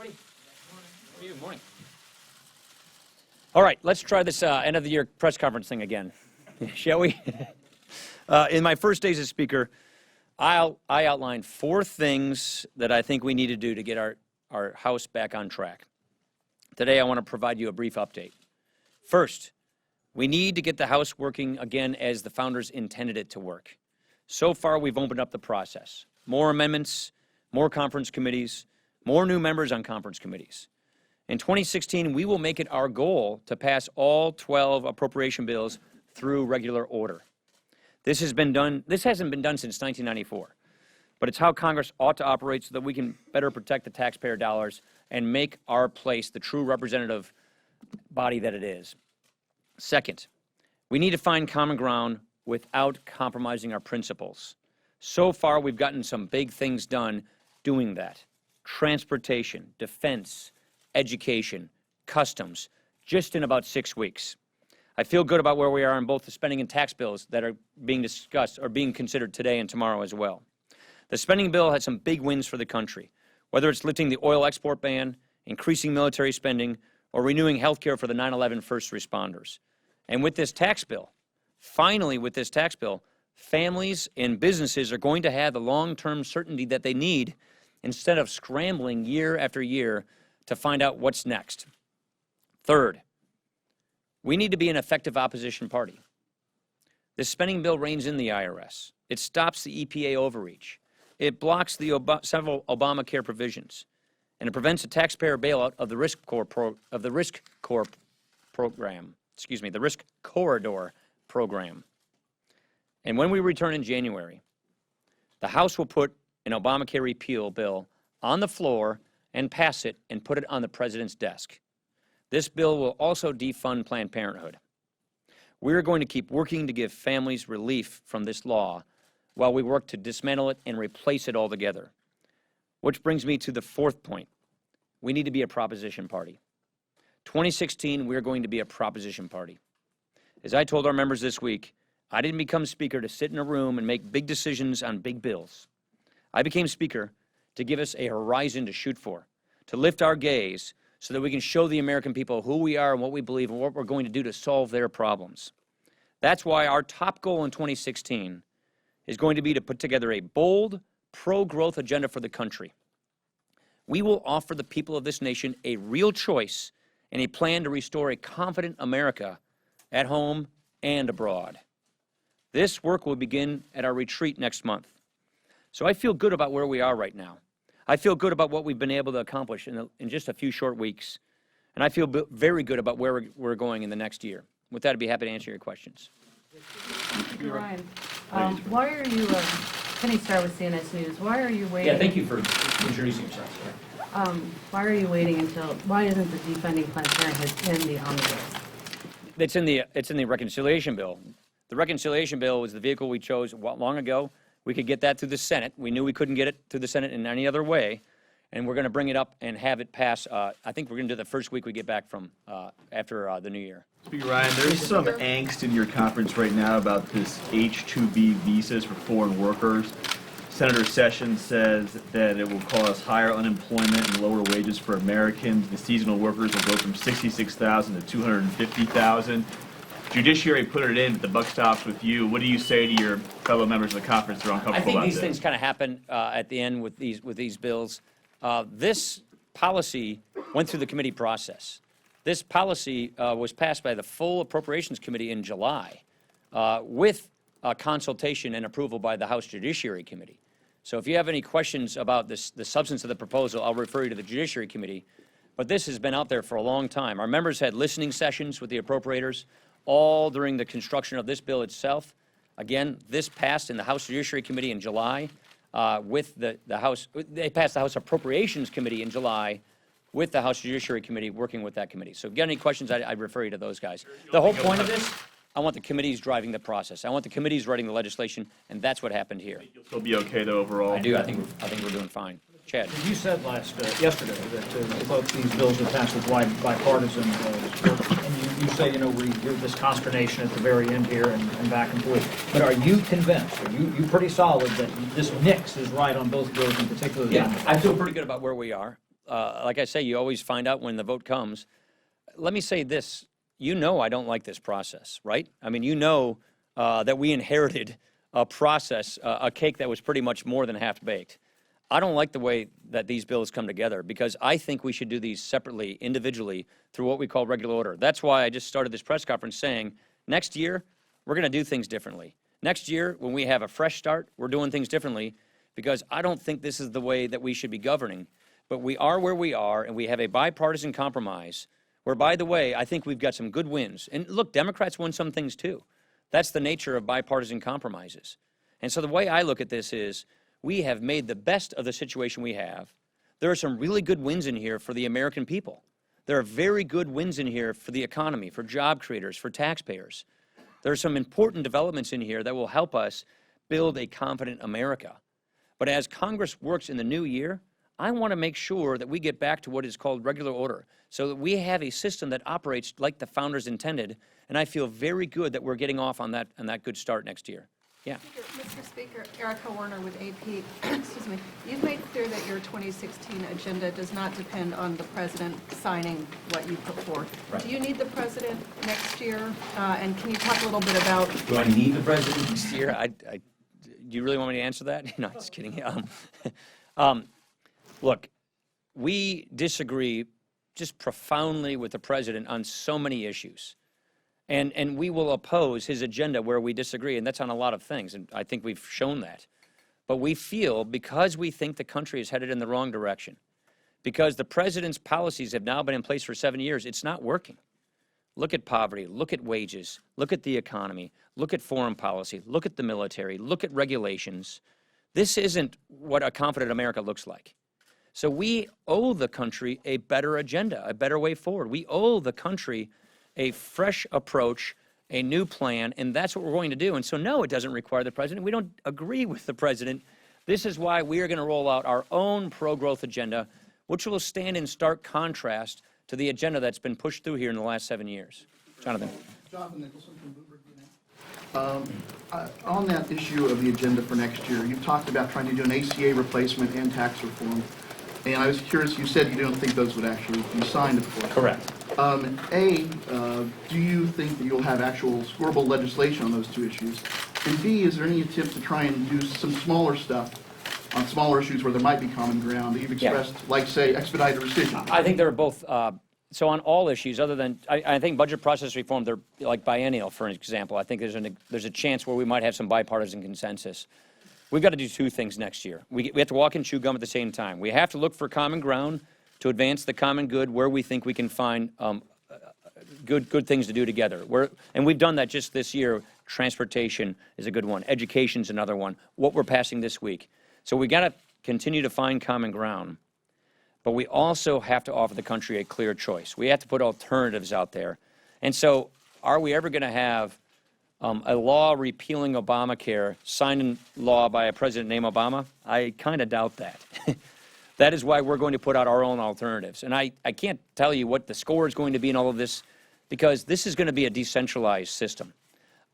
everybody. Good morning. All right, let's try this end of the year press conference thing again, shall we? In my first days as Speaker, I outlined 4 things that I think we need to do to get our House back on track. Today, I want to provide you a brief update. First, we need to get the House working again as the founders intended it to work. So far, we've opened up the process. More amendments, more conference committees, more new members on conference committees. In 2016, we will make it our goal to pass all 12 appropriation bills through regular order. This hasn't been done since 1994, but it's how Congress ought to operate so that we can better protect the taxpayer dollars and make our place the true representative body that it is. Second, we need to find common ground without compromising our principles. So far, we've gotten some big things done doing that. Transportation, defense, education, customs, just in about 6 weeks. I feel good about where we are on both the spending and tax bills that are being discussed or being considered today and tomorrow as well. The spending bill has some big wins for the country, whether it's lifting the oil export ban, increasing military spending, or renewing health care for the 9/11 first responders. And with this tax bill, finally with this tax bill, families and businesses are going to have the long-term certainty that they need instead of scrambling year after year to find out what's next. Third, we need to be an effective opposition party. This spending bill reins in the IRS. It stops the EPA overreach. It blocks the several Obamacare provisions, and it prevents a taxpayer bailout of the Risk Corridor program. And when we return in January, the House will put an Obamacare repeal bill on the floor and pass it and put it on the President's desk. This bill will also defund Planned Parenthood. We're going to keep working to give families relief from this law while we work to dismantle it and replace it altogether. Which brings me to the 4th point. We need to be a proposition party. 2016, we're going to be a proposition party. As I told our members this week, I didn't become Speaker to sit in a room and make big decisions on big bills. I became Speaker to give us a horizon to shoot for, to lift our gaze so that we can show the American people who we are and what we believe and what we're going to do to solve their problems. That's why our top goal in 2016 is going to be to put together a bold, pro-growth agenda for the country. We will offer the people of this nation a real choice and a plan to restore a confident America at home and abroad. This work will begin at our retreat next month. So I feel good about where we are right now. I feel good about what we've been able to accomplish in just a few short weeks. And I feel very good about where we're going in the next year. With that, I'd be happy to answer your questions. Ryan, why are you, Penny Starr with CNS News, why are you waiting? Yeah, thank you for introducing yourself. Why are you waiting until, why isn't the defunding Planned Parenthood in the omnibus? It's in the reconciliation bill. The reconciliation bill was the vehicle we chose long ago. We could get that through the Senate. We knew we couldn't get it through the Senate in any other way. And we're going to bring it up and have it pass. I think we're going to do the first week we get back from after the new year. Speaker Ryan, there's some angst in your conference right now about this H-2B visas for foreign workers. Senator Sessions says that it will cause higher unemployment and lower wages for Americans. The seasonal workers will go from 66,000 to 250,000. Judiciary put it in, but the buck stops with you. What do you say to your fellow members of the conference that are uncomfortable about this? I think these things kind of happen at the end with these bills. This policy went through the committee process. This policy was passed by the full Appropriations Committee in July with consultation and approval by the House Judiciary Committee. So if you have any questions about the substance of the proposal, I'll refer you to the Judiciary Committee. But this has been out there for a long time. Our members had listening sessions with the appropriators all during the construction of this bill itself. Again, this passed in the House Judiciary Committee in July with the House. They passed the House Appropriations Committee in July with the House Judiciary Committee working with that committee. So if you get any questions, I'd refer you to those guys. The whole point of this, I want the committees driving the process. I want the committees writing the legislation, and that's what happened here. You'll still be okay, though, overall? I do. I think we're doing fine. Chad. You said yesterday that both these bills would pass with bipartisan and you say, there's this consternation at the very end here and back and forth. But are you convinced, are you pretty solid that this mix is right on both bills in particular? Yeah, I feel pretty good about where we are. like I say, you always find out when the vote comes. Let me say this. You know I don't like this process, right? I mean, you know that we inherited a process, a cake that was pretty much more than half-baked. I don't like the way that these bills come together because I think we should do these separately, individually, through what we call regular order. That's why I just started this press conference saying, next year, we're going to do things differently. Next year, when we have a fresh start, we're doing things differently because I don't think this is the way that we should be governing. But we are where we are, and we have a bipartisan compromise where, by the way, I think we've got some good wins. And look, Democrats won some things too. That's the nature of bipartisan compromises. And so the way I look at this is we have made the best of the situation we have. There are some really good wins in here for the American people. There are very good wins in here for the economy, for job creators, for taxpayers. There are some important developments in here that will help us build a confident America. But as Congress works in the new year, I want to make sure that we get back to what is called regular order so that we have a system that operates like the founders intended. And I feel very good that we're getting off on that good start next year. Yeah. Mr. Speaker, Erica Warner with AP. Excuse me. You've made clear that your 2016 agenda does not depend on the president signing what you put forth. Right. Do you need the president next year? And can you talk a little bit about? Do I need the president next year? Do you really want me to answer that? No, just kidding. Look, we disagree just profoundly with the president on so many issues. And we will oppose his agenda where we disagree, and that's on a lot of things, and I think we've shown that. But we feel, because we think the country is headed in the wrong direction, because the president's policies have now been in place for 7 years, it's not working. Look at poverty, look at wages, look at the economy, look at foreign policy, look at the military, look at regulations. This isn't what a confident America looks like. So we owe the country a better agenda, a better way forward. We owe the country a fresh approach, a new plan, and that's what we're going to do. And so, no, it doesn't require the president. We don't agree with the president. This is why we are going to roll out our own pro-growth agenda, which will stand in stark contrast to the agenda that's been pushed through here in the last 7 years. Jonathan. Jonathan Nicholson from Bloomberg. On that issue of the agenda for next year, you've talked about trying to do an ACA replacement and tax reform. And I was curious, you said you don't think those would actually be signed, of course. Correct. Do you think that you'll have actual scorable legislation on those two issues? And B, is there any attempt to try and do some smaller stuff on smaller issues where there might be common ground that you've expressed, like, say, expedited rescission? I think they're both, so on all issues, other than, I think budget process reform, they're like biennial, for example. I think there's a chance where we might have some bipartisan consensus. We've got to do two things next year. We have to walk and chew gum at the same time. We have to look for common ground to advance the common good where we think we can find good things to do together. And we've done that just this year. Transportation is a good one. Education's another one. What we're passing this week. So we got to continue to find common ground. But we also have to offer the country a clear choice. We have to put alternatives out there. And so are we ever going to have a law repealing Obamacare signed in law by a president named Obama? I kind of doubt that. That is why we're going to put out our own alternatives. And I can't tell you what the score is going to be in all of this, because this is going to be a decentralized system.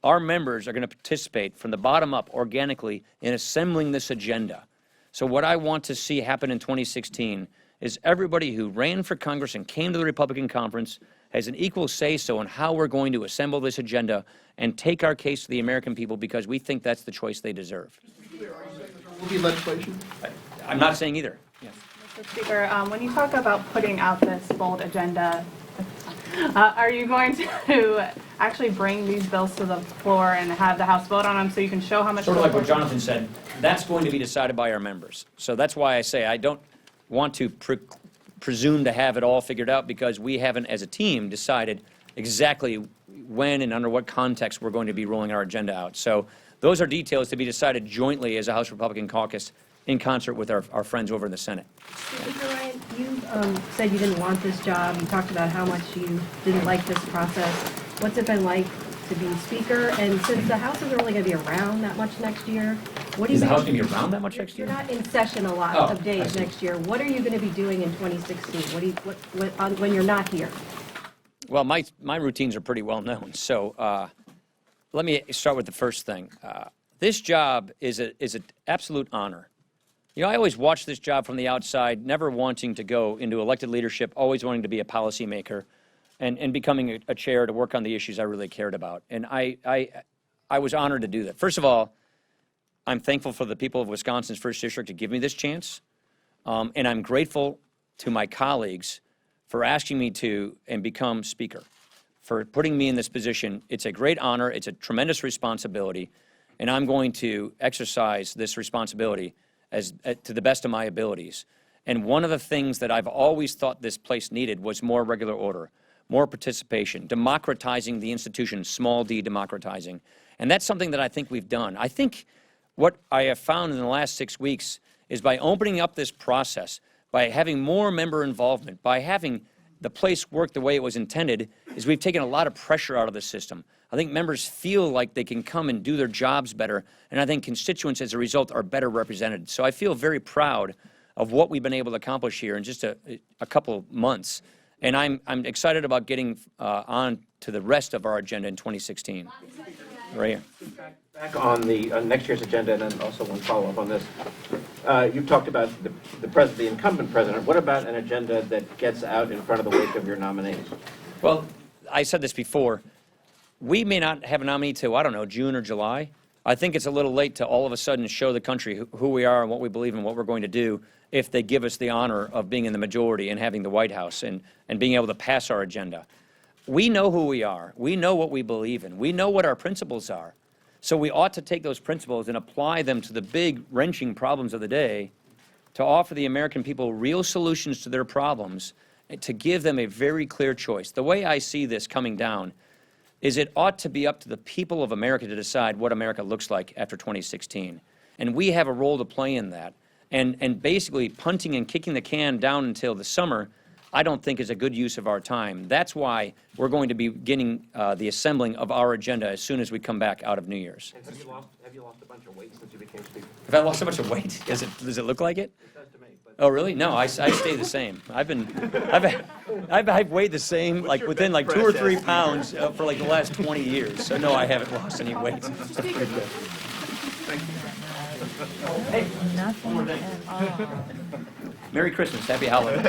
Our members are going to participate from the bottom up organically in assembling this agenda. So what I want to see happen in 2016 is everybody who ran for Congress and came to the Republican conference has an equal say-so in how we're going to assemble this agenda and take our case to the American people, because we think that's the choice they deserve. Will be legislation? I'm not saying either. Yes. Mr. Speaker, when you talk about putting out this bold agenda, are you going to actually bring these bills to the floor and have the House vote on them so you can show how much? Sort of like what Jonathan said, that's going to be decided by our members. So that's why I say I don't want to presume to have it all figured out, because we haven't, as a team, decided exactly when and under what context we're going to be rolling our agenda out. So those are details to be decided jointly as a House Republican caucus in concert with our friends over in the Senate. Speaker Ryan, you said you didn't want this job. You talked about how much you didn't like this process. What's it been like to be Speaker? And since the House isn't really going to be around that much next year, what do you? Is the House going to be around that much next year? You're not in session a lot of days next year. What are you going to be doing in 2016? When you're not here? Well, my routines are pretty well known. So let me start with the first thing. This job is an absolute honor. You know, I always watched this job from the outside, never wanting to go into elected leadership, always wanting to be a policymaker and becoming a chair to work on the issues I really cared about. And I was honored to do that. First of all, I'm thankful for the people of Wisconsin's 1st District to give me this chance. And I'm grateful to my colleagues for asking me to and become Speaker, for putting me in this position. It's a great honor. It's a tremendous responsibility. And I'm going to exercise this responsibility to the best of my abilities. And one of the things that I've always thought this place needed was more regular order, more participation, democratizing the institution, small d democratizing. And that's something that I think we've done. I think what I have found in the last 6 weeks is by opening up this process, by having more member involvement, by having the place work the way it was intended, is we've taken a lot of pressure out of the system. I think members feel like they can come and do their jobs better, and I think constituents, as a result, are better represented. So I feel very proud of what we've been able to accomplish here in just a couple of months, and I'm excited about getting on to the rest of our agenda in 2016. Right here. Back on the next year's agenda, and then also one follow-up on this. You've talked about the incumbent president. What about an agenda that gets out in front of the wake of your nominees? Well, I said this before. We may not have a nominee till, I don't know, June or July. I think it's a little late to all of a sudden show the country who we are and what we believe and what we're going to do if they give us the honor of being in the majority and having the White House and being able to pass our agenda. We know who we are. We know what we believe in. We know what our principles are. So we ought to take those principles and apply them to the big, wrenching problems of the day to offer the American people real solutions to their problems, to give them a very clear choice. The way I see this coming down is it ought to be up to the people of America to decide what America looks like after 2016. And we have a role to play in that. And basically punting and kicking the can down until the summer, I don't think is a good use of our time. That's why we're going to be beginning the assembling of our agenda as soon as we come back out of New Year's. And have you lost a bunch of weight since you became Speaker? Have I lost so much of weight? Does it look like it? It does to me. But Oh, really? No, I stay the same. I've weighed the same, like your within bench like 2 or press 3 estimate? pounds for like the last 20 years. So no, I haven't lost any weight. Nothing at all. Merry Christmas, Happy Holidays.